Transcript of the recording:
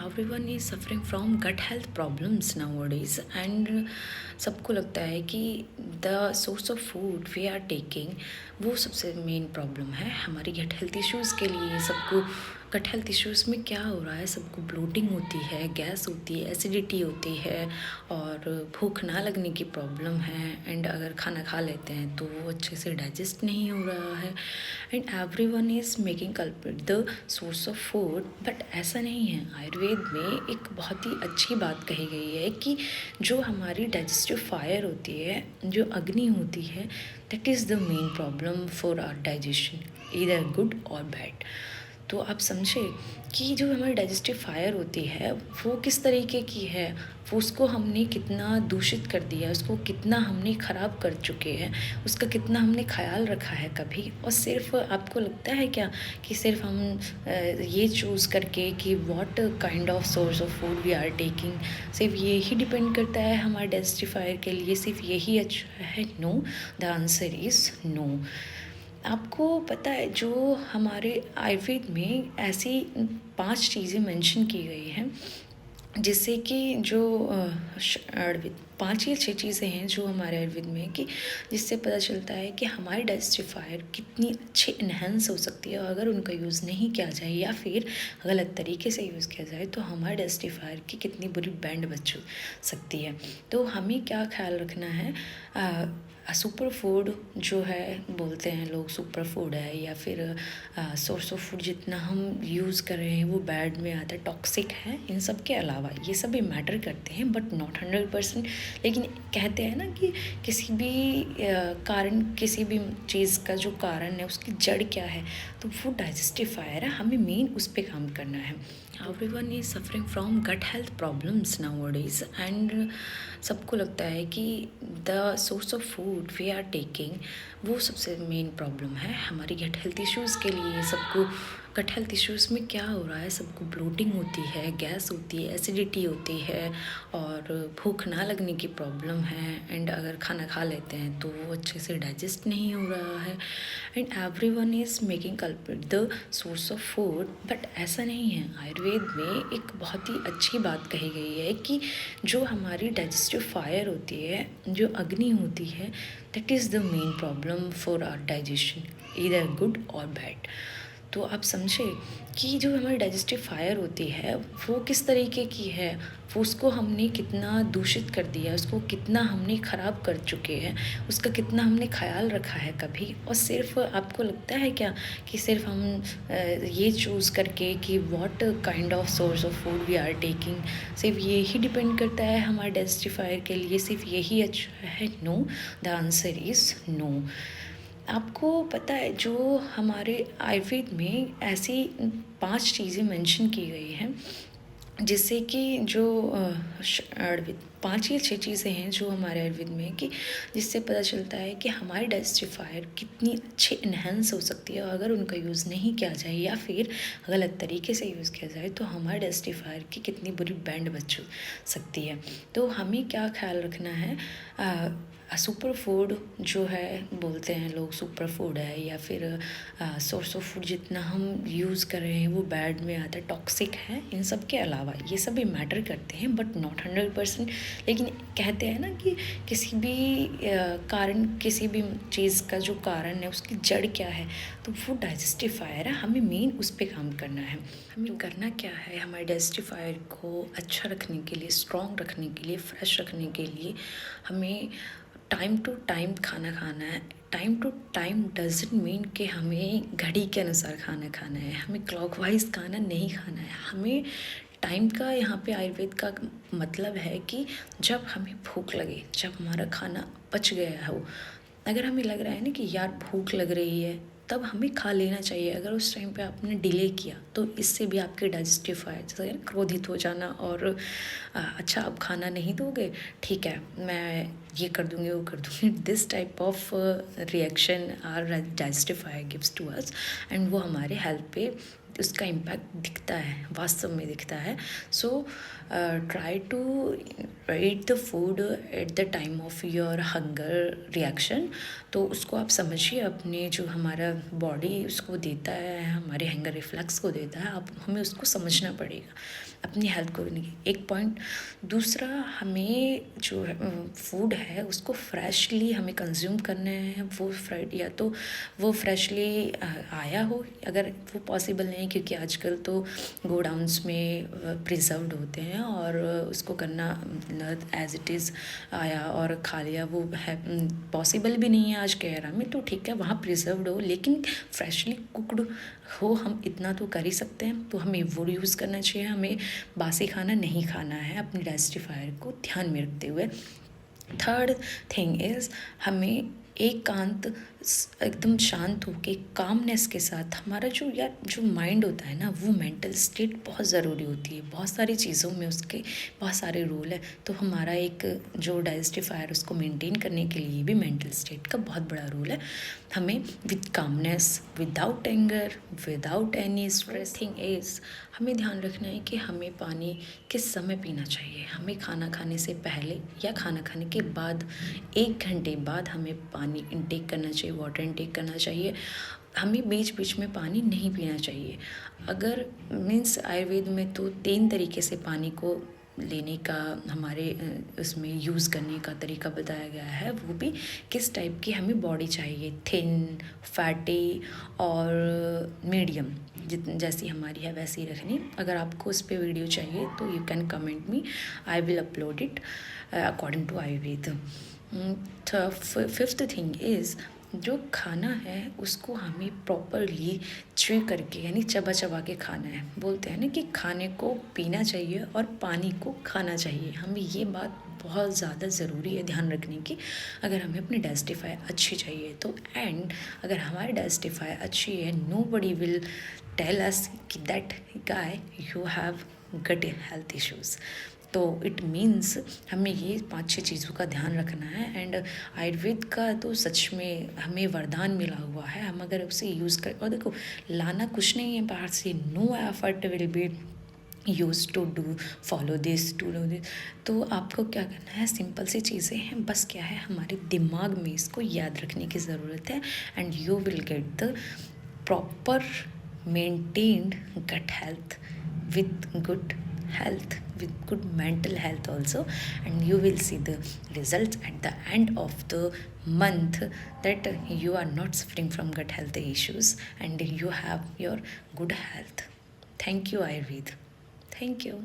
Everyone is suffering from gut health problems nowadays and सबको लगता है कि the source of food we are taking वो सबसे मेन प्रॉब्लम है हमारी गट हेल्थ इश्यूज़ के लिए। सबको गट हेल्थ इश्यूज़ में क्या हो रहा है, सबको ब्लोटिंग होती है, गैस होती है, एसिडिटी होती है और भूख ना लगने की प्रॉब्लम है। एंड अगर खाना खा लेते हैं तो वो अच्छे से डाइजेस्ट नहीं हो रहा है। And everyone is making culprit the source of food, but ऐसा नहीं है। आयुर्वेद में एक बहुत ही अच्छी बात कही गई है कि जो हमारी डाइजेस्टिव फायर होती है, जो अग्नि होती है, that is the main problem for our digestion, either good और बैड। तो आप समझे कि जो हमारी डाइजेस्टिव फायर होती है वो किस तरीके की है, वो उसको हमने कितना दूषित कर दिया, उसको कितना हमने ख़राब कर चुके हैं, उसका कितना हमने ख्याल रखा है कभी। और सिर्फ आपको लगता है क्या कि सिर्फ हम ये चूज़ करके कि what kind of source of food we are taking, सिर्फ ये ही डिपेंड करता है हमारे डाइजेस्टिव फायर के लिए, सिर्फ यही अच्छा है? No, the answer is no. आपको पता है जो हमारे आयुर्वेद में ऐसी 5 चीज़ें मेंशन की गई हैं जिससे कि जो आयुर्वेद 5 या 6 चीज़ें हैं जो हमारे आयुर्वेद में, कि जिससे पता चलता है कि हमारी डाइजेस्टिव फायर कितनी अच्छी इन्हेंस हो सकती है अगर उनका यूज़ नहीं किया जाए या फिर गलत तरीके से यूज़ किया जाए तो हमारी डाइजेस्टिव फायर की कितनी बुरी बैंड बच सकती है। तो हमें क्या ख्याल रखना है, सुपर फूड जो है, बोलते हैं लोग सुपर फूड है या फिर सोर्स ऑफ फूड जितना हम यूज़ कर रहे हैं वो बैड में आता है, टॉक्सिक है। इन सब के अलावा ये सब भी मैटर करते हैं बट नॉट 100%। लेकिन कहते हैं ना कि किसी भी कारण, किसी भी चीज़ का जो कारण है उसकी जड़ क्या है, तो वो डाइजेस्टिव फायर है, हमें मेन उस पर काम करना है। Everyone is suffering from gut health problems nowadays and सबको लगता है कि the source of food we are taking वो सबसे मेन प्रॉब्लम है हमारी गट हेल्थ इश्यूज़ के लिए। सबको गट हेल्थ इश्यूज़ में क्या हो रहा है, सबको ब्लोटिंग होती है, गैस होती है, एसिडिटी होती है और भूख ना लगने की प्रॉब्लम है। एंड अगर खाना खा लेते हैं तो वो अच्छे से डाइजेस्ट नहीं हो रहा है। And everyone is making culprit the source of food, but ऐसा नहीं है। आयुर्वेद में एक बहुत ही अच्छी बात कही गई है कि जो हमारी डाइजेस्टिव फायर होती है, जो अग्नि होती है, that is the main problem for our digestion, either good और बैड। तो आप समझे कि जो हमारी डाइजेस्टिव फायर होती है वो किस तरीके की है, वो उसको हमने कितना दूषित कर दिया, उसको कितना हमने ख़राब कर चुके हैं, उसका कितना हमने ख्याल रखा है कभी। और सिर्फ आपको लगता है क्या कि सिर्फ हम ये चूज़ करके कि what kind of source of food we are taking, सिर्फ ये ही डिपेंड करता है हमारे डाइजेस्टिव फायर के लिए, सिर्फ यही अच्छा है? No, the answer is no. आपको पता है जो हमारे आयुर्वेद में ऐसी 5 चीज़ें मेंशन की गई हैं जिससे कि जो आयुर्वेद 5 या 6 चीज़ें हैं जो हमारे आयुर्वेद में, कि जिससे पता चलता है कि हमारी डाइजेस्टिव फायर कितनी अच्छी इन्हेंस हो सकती है अगर उनका यूज़ नहीं किया जाए या फिर गलत तरीके से यूज़ किया जाए तो हमारी डाइजेस्टिव फायर की कितनी बुरी बैंड बच सकती है। तो हमें क्या ख्याल रखना है, सुपर फूड जो है, बोलते हैं लोग सुपर फूड है या फिर सोर्स ऑफ फूड जितना हम यूज़ कर रहे हैं वो बैड में आता है, टॉक्सिक है। इन सब के अलावा ये सब भी मैटर करते हैं बट नॉट 100%। लेकिन कहते हैं ना कि किसी भी कारण, किसी भी चीज़ का जो कारण है उसकी जड़ क्या है, तो वो डाइजेस्टिव फायर है, हमें मेन उस पर काम करना है। हमें करना क्या है, हमारे डाइजेस्टिव फायर को अच्छा रखने के लिए, स्ट्रॉन्ग रखने के लिए, फ्रेश रखने के लिए हमें टाइम टू टाइम खाना खाना है। Time to time doesn't mean कि हमें घड़ी के अनुसार खाना खाना है, हमें क्लॉकवाइज खाना नहीं खाना है। हमें टाइम का यहाँ पे आयुर्वेद का मतलब है कि जब हमें भूख लगे, जब हमारा खाना पच गया हो, अगर हमें लग रहा है ना कि यार भूख लग रही है, तब हमें खा लेना चाहिए। अगर उस टाइम पे आपने डिले किया तो इससे भी आपके डाइजेस्टिव फायर, जैसे क्रोधित हो जाना और अच्छा अब खाना नहीं दोगे, ठीक है मैं ये कर दूँगी वो कर दूँगी, this type of reaction are digestive fire gives to us and वो हमारे हेल्थ पे उसका इम्पैक्ट दिखता है, वास्तव में दिखता है. So try to eat the food at the time of your hunger reaction. तो उसको आप समझिए, अपने जो हमारा बॉडी उसको देता है, हमारे हंगर रिफ्लेक्स को देता है, आप हमें उसको समझना पड़ेगा अपनी हेल्थ को. एक पॉइंट. दूसरा, हमें जो फूड है उसको फ्रेशली हमें कंज्यूम करना है. वो या तो वो फ्रेशली आया हो, अगर वो पॉसिबल नहीं, क्योंकि आजकल तो गोडाउन्स में प्रिजर्व्ड होते हैं, और उसको करना एज इट इज़ आया और खा लिया वो है पॉसिबल भी नहीं है आज के एरा में. तो ठीक है, वहाँ प्रिजर्व्ड हो लेकिन फ्रेशली कुकड हो, हम इतना तो कर ही सकते हैं. तो हमें वो यूज़ करना चाहिए. हमें बासी खाना नहीं खाना है, अपने डेस्टिफायर को ध्यान में रखते हुए. थर्ड थिंग इज़, हमें एकांत एकदम शांत होके कामनेस के साथ, हमारा जो माइंड होता है ना, वो मेंटल स्टेट बहुत ज़रूरी होती है. बहुत सारी चीज़ों में उसके बहुत सारे रोल है. तो हमारा एक जो डाइजेस्टिफायर उसको मेंटेन करने के लिए भी मेंटल स्टेट का बहुत बड़ा रोल है. हमें with calmness, without anger, without any stress. Thing is, हमें ध्यान रखना है कि हमें पानी किस समय पीना चाहिए. हमें खाना खाने से पहले या खाना खाने के बाद 1 घंटे बाद हमें पानी इनटेक करना चाहिए, वाटर इनटेक करना चाहिए. हमें बीच बीच में पानी नहीं पीना चाहिए. अगर मीन्स आयुर्वेद में तो 3 तरीके से पानी को लेने का, हमारे उसमें यूज़ करने का तरीका बताया गया है. वो भी किस टाइप की हमें बॉडी चाहिए, थिन, फैटी और मीडियम. जैसी हमारी है वैसी रखनी. अगर आपको उस पर वीडियो चाहिए तो you can comment me, I will upload it according to Ayurveda. Fifth thing is, जो खाना है उसको हमें प्रॉपरली च्यू करके, यानी चबा चबा के खाना है. बोलते हैं ना कि खाने को पीना चाहिए और पानी को खाना चाहिए. हमें ये बात बहुत ज़्यादा ज़रूरी है ध्यान रखने की, अगर हमें अपनी डाइजेस्टिफाई अच्छी चाहिए तो. एंड अगर हमारी डाइजेस्टिफाई अच्छी है, nobody will tell us कि that guy you have gut health issues. तो इट मीन्स हमें ये 5-6 चीज़ों का ध्यान रखना है. एंड आयुर्वेद का तो सच में हमें वरदान मिला हुआ है. हम अगर उसे यूज़ कर, और देखो लाना कुछ नहीं है बाहर से, no effort will be use to do follow this, to do this. तो आपको क्या करना है, सिंपल सी चीज़ें हैं, बस क्या है, हमारे दिमाग में इसको याद रखने की ज़रूरत है. And you will get the proper maintained gut health with good health, with good mental health also. And you will see the results at the end of the month that you are not suffering from gut health issues and you have your good health. Thank you, Ayurveda. Thank you.